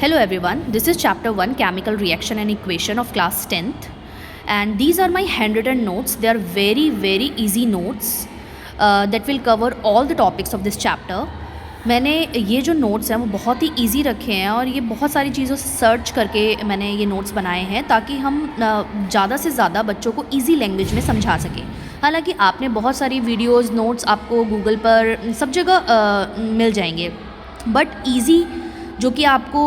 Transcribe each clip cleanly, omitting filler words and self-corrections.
Hello everyone, this is chapter 1 chemical reaction and equation of class 10th, and these are my handwritten notes. They are very easy notes that will cover all the topics of this chapter. मैंने ये जो notes हैं वो बहुत ही easy रखे हैं और ये बहुत सारी चीज़ों से सर्च करके मैंने ये नोट्स बनाए हैं ताकि हम ज़्यादा से ज़्यादा बच्चों को इजी लैंग्वेज में समझा सकें। हालांकि आपने बहुत सारी वीडियोस नोट्स आपको गूगल पर सब जगह मिल जाएंगे, बट इजी जो कि आपको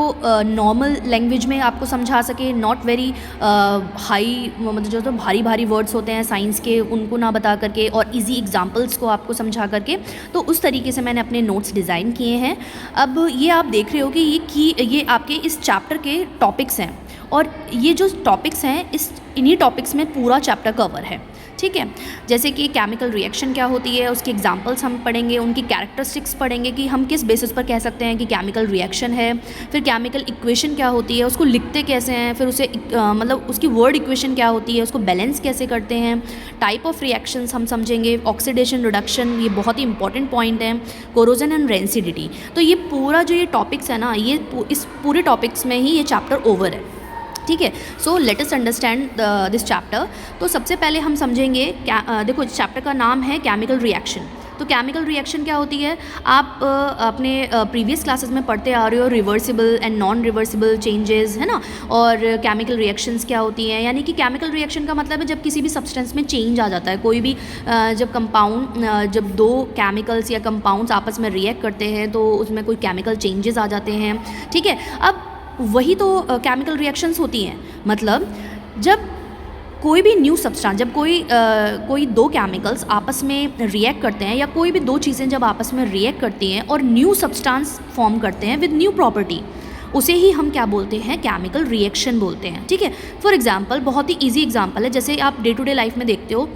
नॉर्मल लैंग्वेज में आपको समझा सके, नॉट वेरी हाई, मतलब जो तो भारी वर्ड्स होते हैं साइंस के उनको ना बता करके और इजी एग्जांपल्स को आपको समझा करके, तो उस तरीके से मैंने अपने नोट्स डिज़ाइन किए हैं। अब ये आप देख रहे हो कि ये आपके इस चैप्टर के टॉपिक्स हैं और ये जो टॉपिक्स हैं इन्हीं टॉपिक्स में पूरा चैप्टर कवर है, ठीक है। जैसे कि केमिकल रिएक्शन क्या होती है, उसके एग्जांपल्स हम पढ़ेंगे, उनकी कैरेक्टरिस्टिक्स पढ़ेंगे कि हम किस बेसिस पर कह सकते हैं कि केमिकल रिएक्शन है। फिर केमिकल इक्वेशन क्या होती है, उसको लिखते कैसे हैं, फिर उसे मतलब उसकी वर्ड इक्वेशन क्या होती है, उसको बैलेंस कैसे करते हैं। टाइप ऑफ रिएक्शंस हम समझेंगे, ऑक्सीडेशन रिडक्शन, ये बहुत ही इंपॉर्टेंट पॉइंट है, कोरोजन एंड रेंसिडिटी। तो ये पूरा जो ये टॉपिक्स है ना, ये इस पूरे टॉपिक्स में ही ये चैप्टर ओवर है, ठीक है। So let us understand this chapter. तो सबसे पहले हम समझेंगे देखो इस चैप्टर का नाम है केमिकल रिएक्शन। तो केमिकल रिएक्शन क्या होती है, आप अपने प्रीवियस क्लासेस में पढ़ते आ रहे हो reversible and non reversible changes, है ना। और केमिकल रिएक्शंस क्या होती हैं, यानी कि केमिकल रिएक्शन का मतलब है जब किसी भी सब्सटेंस में चेंज आ जाता है, कोई भी जब कंपाउंड, जब दो केमिकल्स या कंपाउंड्स आपस में रिएक्ट करते हैं तो उसमें कोई केमिकल चेंजेस आ जाते हैं, ठीक है। अब वही तो केमिकल रिएक्शंस होती हैं, मतलब जब कोई भी न्यू सब्सटेंस, जब कोई दो केमिकल्स आपस में रिएक्ट करते हैं या कोई भी दो चीज़ें जब आपस में रिएक्ट करती हैं और न्यू सब्सटेंस फॉर्म करते हैं विद न्यू प्रॉपर्टी, उसे ही हम क्या बोलते हैं, केमिकल रिएक्शन बोलते हैं, ठीक है। फॉर एग्जांपल, बहुत ही इजी एग्जांपल है, जैसे आप डे टू डे लाइफ में देखते हो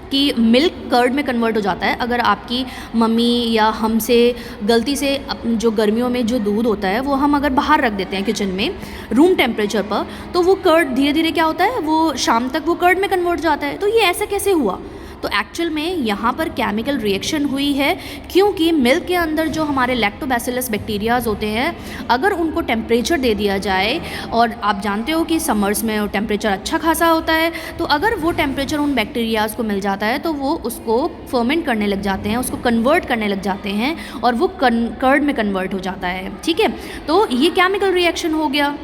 कि मिल्क कर्ड में कन्वर्ट हो जाता है। अगर आपकी मम्मी या हमसे गलती से जो गर्मियों में जो दूध होता है वो हम अगर बाहर रख देते हैं किचन में रूम टेम्परेचर पर, तो वो कर्ड धीरे धीरे क्या होता है, वो शाम तक वो कर्ड में कन्वर्ट हो जाता है। तो ये ऐसा कैसे हुआ? तो एक्चुअल में यहाँ पर केमिकल रिएक्शन हुई है क्योंकि मिल्क के अंदर जो हमारे लैक्टोबैसिलस बैक्टीरियाज होते हैं, अगर उनको टेम्परेचर दे दिया जाए, और आप जानते हो कि समर्स में टेम्परेचर अच्छा खासा होता है, तो अगर वो टेम्परेचर उन बैक्टीरियाज को मिल जाता है तो वो उसको फर्मेंट करने लग जाते हैं, उसको कन्वर्ट करने लग जाते हैं और वो कर्ड में कन्वर्ट हो जाता है, ठीक है। तो ये केमिकल रिएक्शन हो गया।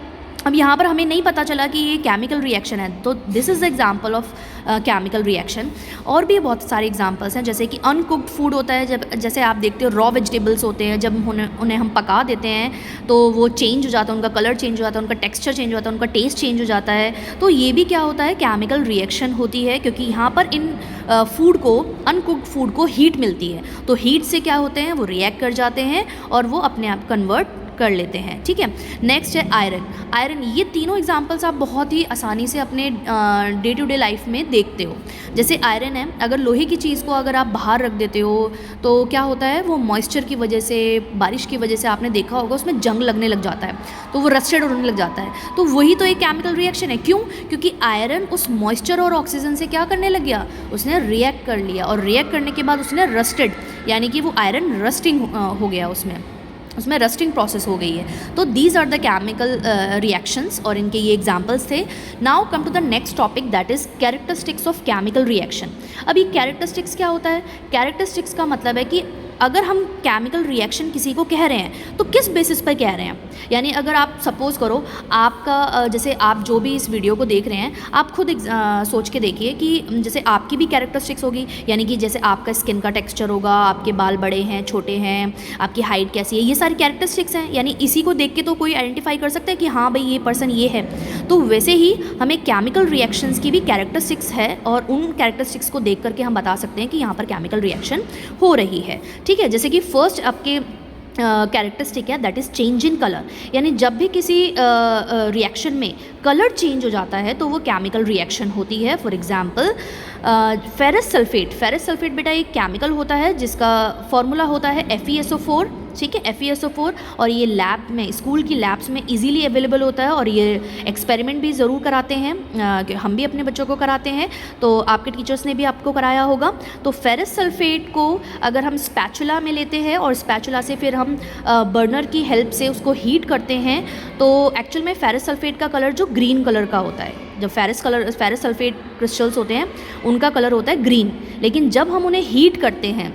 अब यहाँ पर हमें नहीं पता चला कि ये केमिकल रिएक्शन है, तो this is the example of chemical reaction. और भी बहुत सारे एग्जांपल्स हैं, जैसे कि अनकुक्ड फूड होता है, जैसे आप देखते हो रॉ वेजिटेबल्स होते हैं, जब उन्हें हम पका देते हैं तो वो चेंज हो जाता है, उनका कलर चेंज हो जाता है, उनका टेक्सचर चेंज हो जाता है, उनका टेस्ट चेंज हो जाता है। तो ये भी क्या होता है, केमिकल रिएक्शन होती है, क्योंकि यहाँ पर इन फूड को, अनकुक्ड फूड को हीट मिलती है, तो हीट से क्या होते हैं, वो रिएक्ट कर जाते हैं और वो अपने आप कन्वर्ट कर लेते हैं, ठीक है। नेक्स्ट है आयरन। ये तीनों एग्जांपल्स आप बहुत ही आसानी से अपने डे टू डे लाइफ में देखते हो। जैसे आयरन है, अगर लोहे की चीज़ को अगर आप बाहर रख देते हो तो क्या होता है, वो मॉइस्चर की वजह से, बारिश की वजह से आपने देखा होगा उसमें जंग लगने लग जाता है, तो वो रस्टेड होने लग जाता है। तो वही तो एक केमिकल रिएक्शन है। क्यों? क्योंकि आयरन उस मॉइस्चर और ऑक्सीजन से क्या करने लग गया, उसने रिएक्ट कर लिया, और रिएक्ट करने के बाद उसने रस्टेड, यानी कि वो आयरन रस्टिंग हो गया, उसमें रस्टिंग प्रोसेस हो गई है। तो these are the chemical reactions, और इनके ये एग्जांपल्स थे। Now come to the next topic, that is characteristics of chemical reaction. अभी कैरेक्टरिस्टिक्स क्या होता है? कैरेक्टरिस्टिक्स का मतलब है कि अगर हम केमिकल रिएक्शन किसी को कह रहे हैं तो किस बेसिस पर कह रहे हैं। यानी अगर आप सपोज़ करो, आपका जैसे आप जो भी इस वीडियो को देख रहे हैं, आप खुद सोच के देखिए कि जैसे आपकी भी कैरेक्टरिस्टिक्स होगी, यानी कि जैसे आपका स्किन का टेक्सचर होगा, आपके बाल बड़े हैं, छोटे हैं, आपकी हाइट कैसी है, ये सारी कैरेक्टरिस्टिक्स हैं। यानी इसी को देख के तो कोई आइडेंटिफाई कर सकता है कि हाँ भाई ये पर्सन ये है। तो वैसे ही हमें केमिकल रिएक्शंस की भी कैरेक्टरिस्टिक्स है, और उन कैरेक्टरिस्टिक्स को देख करके हम बता सकते हैं कि यहाँ पर केमिकल रिएक्शन हो रही है, ठीक है। जैसे कि फर्स्ट आपके कैरेक्टरिस्टिक है, that is change in colour. यानी जब भी किसी रिएक्शन में कलर चेंज हो जाता है तो वो केमिकल रिएक्शन होती है। फॉर एग्जांपल फेरस सल्फेट बेटा एक केमिकल होता है जिसका फॉर्मूला होता है FeSO4, ठीक है, FeSO4, और ये लैब में, स्कूल की लैब्स में इजीली अवेलेबल होता है और ये एक्सपेरिमेंट भी ज़रूर कराते हैं, हम भी अपने बच्चों को कराते हैं, तो आपके टीचर्स ने भी आपको कराया होगा। तो फेरस सल्फेट को अगर हम स्पैचुला में लेते हैं और स्पैचुला से फिर हम बर्नर की हेल्प से उसको हीट करते हैं, तो एक्चुअल में फेरस सल्फेट का कलर जो ग्रीन कलर का होता है, जब फेरस सल्फेट क्रिस्टल्स होते हैं उनका कलर होता है ग्रीन, लेकिन जब हम उन्हें हीट करते हैं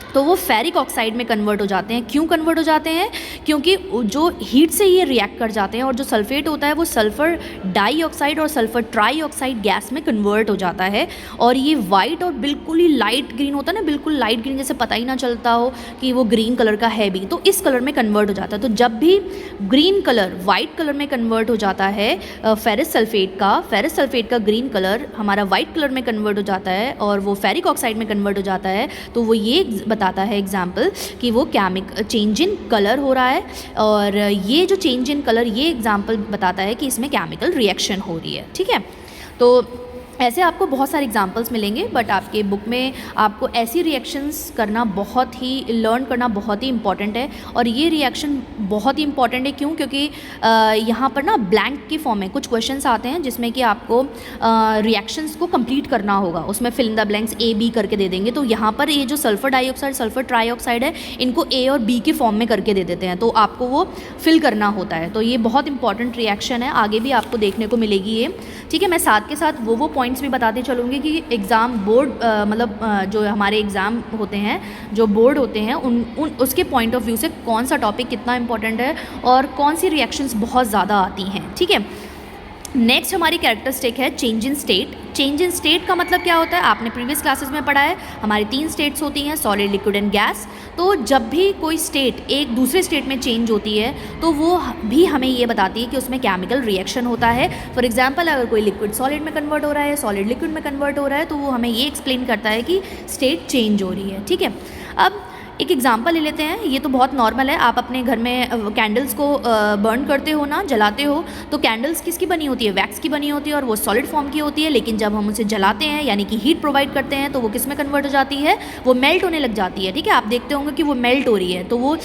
तो वो फेरिक ऑक्साइड में कन्वर्ट हो जाते हैं। क्यों कन्वर्ट हो जाते हैं? क्योंकि जो हीट से ये रिएक्ट कर जाते हैं और जो सल्फेट होता है वो सल्फ़र डाइऑक्साइड और सल्फ़र ट्राइऑक्साइड गैस में कन्वर्ट हो जाता है, और ये वाइट और बिल्कुल ही लाइट ग्रीन होता है ना, बिल्कुल लाइट ग्रीन, जैसे पता ही ना चलता हो कि वो ग्रीन कलर का है भी, तो इस कलर में कन्वर्ट हो जाता है। तो जब भी ग्रीन कलर वाइट कलर में कन्वर्ट हो जाता है फेरस सल्फेट का ग्रीन कलर हमारा वाइट कलर में कन्वर्ट हो जाता है और वो फेरिक ऑक्साइड में कन्वर्ट हो जाता है, तो वो ये बताता है एग्जाम्पल कि वो चेंज इन कलर हो रहा है, और ये जो चेंज इन कलर ये एग्जाम्पल बताता है कि इसमें केमिकल रिएक्शन हो रही है, ठीक है। तो ऐसे आपको बहुत सारे एग्जांपल्स मिलेंगे, बट आपके बुक में आपको ऐसी रिएक्शंस करना लर्न करना बहुत ही इंपॉर्टेंट है, और ये रिएक्शन बहुत ही इंपॉर्टेंट है। क्यों? क्योंकि यहाँ पर ना ब्लैंक की फॉर्म में कुछ क्वेश्चंस आते हैं जिसमें कि आपको रिएक्शंस को कंप्लीट करना होगा, उसमें fill in the blanks A B करके दे देंगे। तो यहाँ पर ये जो सल्फर डाइऑक्साइड सल्फर ट्राइऑक्साइड है, इनको A और B के फॉर्म में करके दे देते हैं, तो आपको वो फिल करना होता है। तो ये बहुत इंपॉर्टेंट रिएक्शन है, आगे भी आपको देखने को मिलेगी ये, ठीक है। मैं साथ के साथ वो पॉइंट्स भी बताते चलूँगी कि एग्ज़ाम बोर्ड जो हमारे एग्ज़ाम होते हैं, जो बोर्ड होते हैं, उसके पॉइंट ऑफ व्यू से कौन सा टॉपिक कितना इंपॉर्टेंट है और कौन सी रिएक्शंस बहुत ज़्यादा आती हैं, ठीक है। नेक्स्ट हमारी कैरेक्टरिस्टिक है change in state. Change in state का मतलब क्या होता है? आपने प्रीवियस क्लासेस में पढ़ा है, हमारी 3 स्टेट्स होती हैं, सॉलिड, लिक्विड एंड गैस। तो जब भी कोई स्टेट एक दूसरे स्टेट में चेंज होती है तो वो भी हमें ये बताती है कि उसमें केमिकल रिएक्शन होता है। फॉर एग्जांपल, अगर कोई लिक्विड सॉलिड में कन्वर्ट हो रहा है, सॉलिड लिक्विड में कन्वर्ट हो रहा है, तो वो हमें ये एक्सप्लेन करता है कि स्टेट चेंज हो रही है, ठीक है। अब एक एग्जांपल ले लेते हैं, ये तो बहुत नॉर्मल है, आप अपने घर में कैंडल्स को बर्न करते हो ना, जलाते हो, तो कैंडल्स किसकी बनी होती है? वैक्स की बनी होती है, और वो सॉलिड फॉर्म की होती है, लेकिन जब हम उसे जलाते हैं यानी कि हीट प्रोवाइड करते हैं तो वो किस में कन्वर्ट हो जाती है? वो मेल्ट होने लग जाती है, ठीक है। आप देखते होंगे कि वो मेल्ट हो रही है, तो वो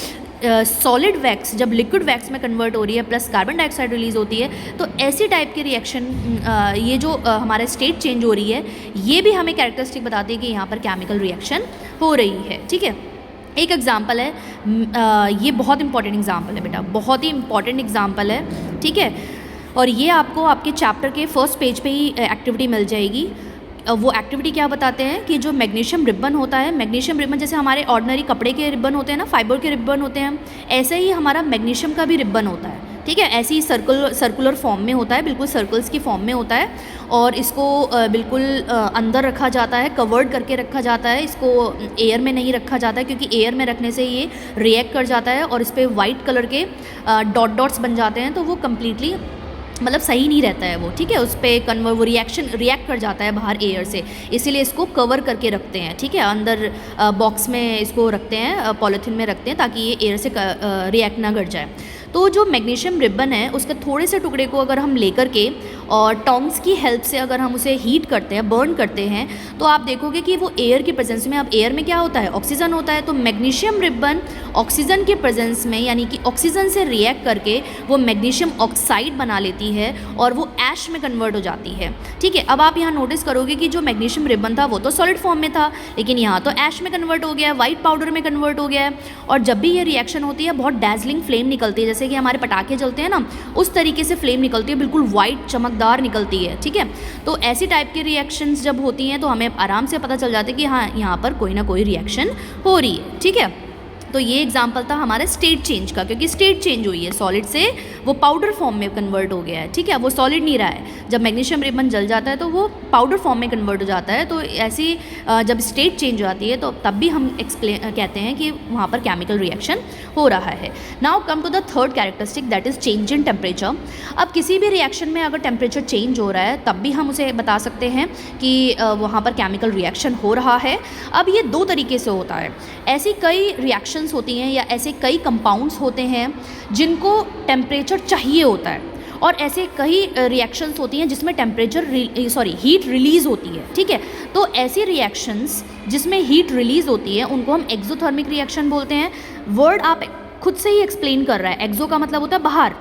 सॉलिड वैक्स जब लिक्विड वैक्स में कन्वर्ट हो रही है प्लस कार्बन डाइऑक्साइड रिलीज़ होती है, तो ऐसी टाइप की रिएक्शन ये जो हमारा स्टेट चेंज हो रही है, ये भी हमें कैरेक्टरिस्टिक बताती है कि यहाँ पर केमिकल रिएक्शन हो रही है, ठीक है। एक एग्जाम्पल है, ये बहुत इंपॉर्टेंट एग्जाम्पल है बेटा, बहुत ही इंपॉर्टेंट एग्जाम्पल है, ठीक है। और ये आपको आपके चैप्टर के फर्स्ट पेज पे ही एक्टिविटी मिल जाएगी। वो एक्टिविटी क्या बताते हैं कि जो मैग्नीशियम रिबन होता है, मैग्नीशियम रिबन जैसे हमारे ऑर्डिनरी कपड़े के रिबन होते हैं ना, फाइबर के रिबन होते हैं, ऐसे ही हमारा मैग्नीशियम का भी रिबन होता है, ठीक है। ऐसे ही सर्कुलर फॉर्म में होता है, बिल्कुल सर्कल्स की फॉर्म में होता है, और इसको बिल्कुल अंदर रखा जाता है, कवर्ड करके रखा जाता है, इसको एयर में नहीं रखा जाता है, क्योंकि एयर में रखने से ये रिएक्ट कर जाता है और इस पर वाइट कलर के डॉट्स बन जाते हैं, तो वो कम्प्लीटली मतलब सही नहीं रहता है वो, ठीक है। उस पर वो रिएक्ट कर जाता है बाहर एयर से, इसीलिए इसको कवर करके रखते हैं, ठीक है। अंदर बॉक्स में इसको रखते हैं, पॉलीथीन में रखते हैं, ताकि ये एयर से रिएक्ट ना कर जाए। तो जो मैग्नीशियम रिबन है उसके थोड़े से टुकड़े को अगर हम लेकर के और टोंग्स की हेल्प से अगर हम उसे हीट करते हैं, बर्न करते हैं, तो आप देखोगे कि वो एयर की प्रेजेंस में, अब एयर में क्या होता है? ऑक्सीजन होता है, तो मैग्नीशियम रिबन ऑक्सीजन के प्रेजेंस में यानी कि ऑक्सीजन से रिएक्ट करके वो मैग्नीशियम ऑक्साइड बना लेती है और वो ऐश में कन्वर्ट हो जाती है, ठीक है। अब आप यहाँ नोटिस करोगे कि जो मैग्नीशियम रिबन था वो तो सॉलिड फॉर्म में था, लेकिन यहाँ तो ऐश में कन्वर्ट हो गया है, वाइट पाउडर में कन्वर्ट हो गया है, और जब भी ये रिएक्शन होती है बहुत डैजलिंग फ्लेम निकलती है, जैसे कि हमारे पटाखे जलते हैं ना, उस तरीके से फ्लेम निकलती है, बिल्कुल वाइट चमकदार निकलती है, ठीक है। तो ऐसी टाइप की रिएक्शंस जब होती हैं तो हमें आराम से पता चल जाता है कि हाँ, यहाँ पर कोई ना कोई रिएक्शन हो रही है, ठीक है। तो ये एग्जाम्पल था हमारे स्टेट चेंज का, क्योंकि स्टेट चेंज हुई है, सॉलिड से वो पाउडर फॉर्म में कन्वर्ट हो गया है, ठीक है। वो सॉलिड नहीं रहा है, जब मैग्नीशियम रिबन जल जाता है तो वो पाउडर फॉर्म में कन्वर्ट हो जाता है। तो ऐसी जब स्टेट चेंज हो जाती है तो तब भी हम कहते हैं कि वहाँ पर केमिकल रिएक्शन हो रहा है। Now come to the third characteristic, that is change in temperature. अब किसी भी रिएक्शन में अगर टेम्परेचर चेंज हो रहा है तब भी हम उसे बता सकते हैं कि वहाँ पर केमिकल रिएक्शन हो रहा है। अब ये 2 तरीके से होता है, ऐसी कई रिएक्शंस होती हैं या ऐसे कई कंपाउंड्स होते हैं जिनको टेम्परेचर चाहिए होता है, और ऐसे कई रिएक्शंस होती हैं जिसमें हीट रिलीज़ होती है, ठीक है। तो ऐसी रिएक्शंस जिसमें हीट रिलीज़ होती है उनको हम एक्सोथर्मिक रिएक्शन बोलते हैं। वर्ड आप खुद से ही एक्सप्लेन कर रहा है। एक्सो का मतलब होता है बाहर,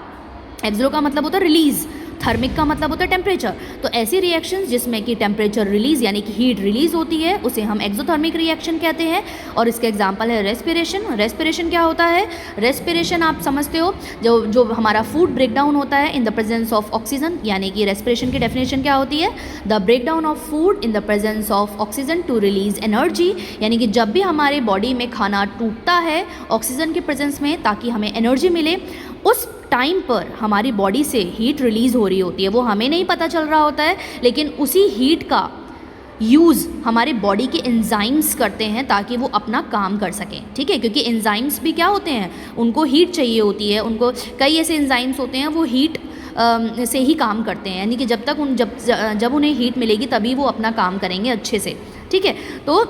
एक्सो का मतलब होता है रिलीज़, थर्मिक का मतलब होता है टेम्परेचर। तो ऐसी रिएक्शंस जिसमें कि टेम्परेचर रिलीज़ यानी कि हीट रिलीज़ होती है उसे हम एक्सोथर्मिक रिएक्शन कहते हैं। और इसका एग्जांपल है रेस्पिरेशन। रेस्पिरेशन क्या होता है? रेस्पिरेशन आप समझते हो, जो हमारा फूड ब्रेक डाउन होता है in the presence of oxygen, यानी कि रेस्पिरेशन की डेफिनेशन क्या होती है? The break down of food in the presence of oxygen to release energy, यानी कि जब भी हमारे बॉडी में खाना टूटता है ऑक्सीजन के प्रेजेंस में ताकि हमें एनर्जी मिले, उस टाइम पर हमारी बॉडी से हीट रिलीज़ हो रही होती है। वो हमें नहीं पता चल रहा होता है, लेकिन उसी हीट का यूज़ हमारे बॉडी के एंजाइम्स करते हैं ताकि वो अपना काम कर सकें, ठीक है। क्योंकि एंजाइम्स भी क्या होते हैं, उनको हीट चाहिए होती है। उनको कई ऐसे एंजाइम्स होते हैं वो हीट से ही काम करते हैं, यानी कि जब उन्हें हीट मिलेगी तभी वो अपना काम करेंगे अच्छे से, ठीक है। तो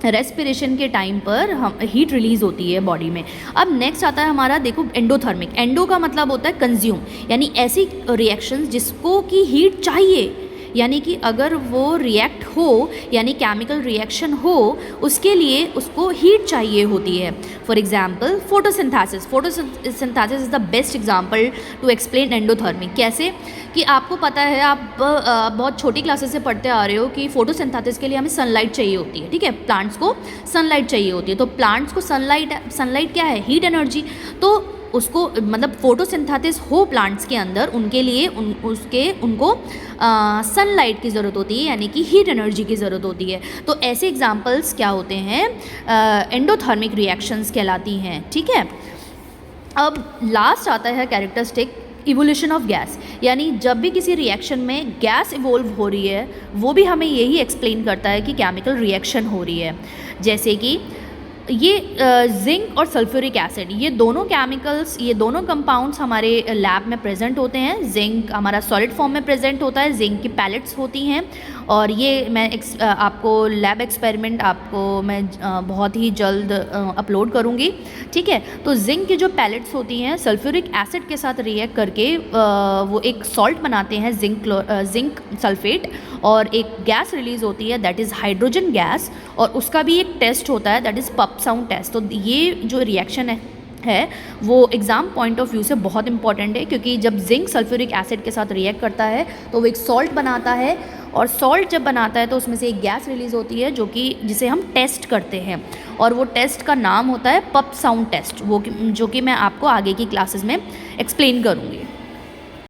रेस्पिरेशन के टाइम पर हम हीट रिलीज़ होती है बॉडी में। अब नेक्स्ट आता है हमारा, देखो, एंडोथर्मिक। एंडो का मतलब होता है कंज्यूम, यानी ऐसी रिएक्शंस जिसको कि हीट चाहिए, यानी कि अगर वो रिएक्ट हो यानी केमिकल रिएक्शन हो उसके लिए उसको हीट चाहिए होती है। For example photosynthesis. Photosynthesis is the best example to explain endothermic. कैसे कि आपको पता है, आप बहुत छोटी क्लासेस से पढ़ते आ रहे हो कि फोटोसिंथेसिस के लिए हमें सनलाइट चाहिए होती है, ठीक है। प्लांट्स को सनलाइट चाहिए होती है, तो प्लांट्स को सनलाइट क्या है? Heat energy. तो उसको मतलब फोटोसिंथेसिस हो प्लांट्स के अंदर, उनके लिए उनको सनलाइट की ज़रूरत होती है, यानी कि हीट एनर्जी की ज़रूरत होती है। तो ऐसे एग्जांपल्स क्या होते हैं? एंडोथर्मिक रिएक्शंस कहलाती हैं, ठीक है। अब लास्ट आता है कैरेक्टरिस्टिक इवोल्यूशन ऑफ गैस, यानी जब भी किसी रिएक्शन में गैस इवोल्व हो रही है वो भी हमें यही एक्सप्लेन करता है कि केमिकल रिएक्शन हो रही है। जैसे कि ये जिंक और सल्फ्यूरिक एसिड, ये दोनों केमिकल्स, ये दोनों कंपाउंड्स हमारे लैब में प्रेजेंट होते हैं। जिंक हमारा सॉलिड फॉर्म में प्रेजेंट होता है, जिंक की पैलेट्स होती हैं, और ये मैं आपको लैब एक्सपेरिमेंट आपको मैं बहुत ही जल्द अपलोड करूँगी, ठीक है। तो जिंक की जो पैलेट्स होती हैं सल्फ्यूरिक एसिड के साथ रिएक्ट करके वो एक सॉल्ट बनाते हैं, जिंक सल्फेट, और एक गैस रिलीज़ होती है दैट इज़ हाइड्रोजन गैस, और उसका भी एक टेस्ट होता है दैट इज़ पप साउंड टेस्ट। तो ये जो रिएक्शन है वो एग्ज़ाम पॉइंट ऑफ व्यू से बहुत इंपॉर्टेंट है, क्योंकि जब जिंक सल्फ्यूरिक एसिड के साथ रिएक्ट करता है तो वो एक सॉल्ट बनाता है, और सॉल्ट जब बनाता है तो उसमें से एक गैस रिलीज़ होती है जिसे हम टेस्ट करते हैं, और वो टेस्ट का नाम होता है पप साउंड टेस्ट, जो कि मैं आपको आगे की क्लासेस में एक्सप्लेन करूँगी।